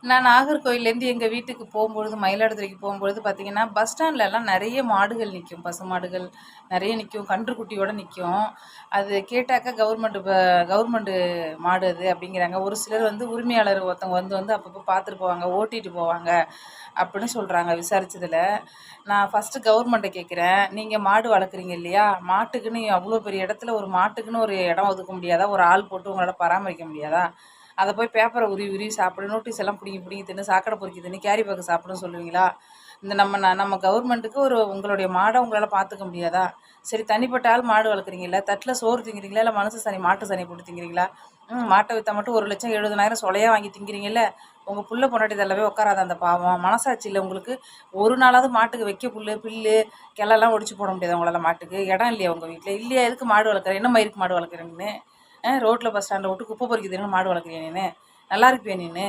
நான் நாகர்கோவில்லேருந்து எங்கள் வீட்டுக்கு போகும்பொழுது, மயிலாடுதுறைக்கு போகும்பொழுது பார்த்தீங்கன்னா, பஸ் ஸ்டாண்ட்லலாம் நெறைய மாடுகள் நிக்கும். பசுமாடுகள் நெறைய நிக்கும். கன்றுக்குட்டியோட நிக்கும். அது கேட்டாக்கா கவர்மெண்ட்டு மாடு அது அப்படிங்கிறாங்க. ஒரு சிலர் வந்து உரிமையாளர் ஒருத்தவங்க வந்து அப்பப்போ பார்த்துட்டு போவாங்க, ஓட்டிட்டு போவாங்க அப்படின்னு சொல்கிறாங்க விசாரிச்சதில. நான் ஃபஸ்ட்டு கவர்மெண்ட்ட கேட்குறேன், நீங்க மாடு வளர்க்குறீங்க இல்லையா? மாட்டுக்குன்னு அவ்வளோ பெரிய இடத்துல ஒரு மாட்டுக்குன்னு ஒரு இடம் ஒதுக்க முடியாதா? ஒரு ஆள் போட்டு உங்களால பராமரிக்க முடியாதா? அத போய் பேப்பர உருவி உருவி சாப்பிடு, நோட்டீஸ் எல்லாம் பிடுங்கி பிடுங்கி தின்னு, சாக்கடை பொறுக்கி தின்னு, கேரி பேக் சாப்பிடுன்னு சொல்லுவீங்களா? இந்த நம்ம கவர்மெண்ட்டுக்கு ஒரு உங்களுடைய மாட உங்களால பார்த்துக்க முடியாதா? சரி தனிப்பட்ட ஆள் மாடு வளர்க்குறீங்கல்ல, தட்டுல சோறு திங்கிறீங்களா? இல்ல மனுஷ சாணி, மாட்டு சாணி போட்டு திங்கிறீங்களா? மாட்ட வித்தா மட்டும் 1,70,000 சொலையா வாங்கி திங்கிறீங்கல்ல, உங்க புள்ள பொண்டாட்டி தள்ளவே உட்காராதா அந்த பாவம்? மனசாட்சி இல்ல உங்களுக்கு? ஒரு நாளாவது மாட்டுக்கு வைக்க புல்லு, கிளைலாம் ஒடிச்சு போட முடியாதா உங்களால மாட்டுக்கு? இடம் இல்லையா உங்க வீட்ல? இல்லையா எதுக்கு மாடு வளர்க்குற? என்ன மயிருக்கு மாடு வளர்க்குறீங்கன்னு? ரோட்ல பஸ் ஸ்டாண்ட்ல விட்டு குப்பை பொறுக்கி தின்னு மாடு வளர்க்குறியா நீனு? நல்லா இருப்பியா நீனு?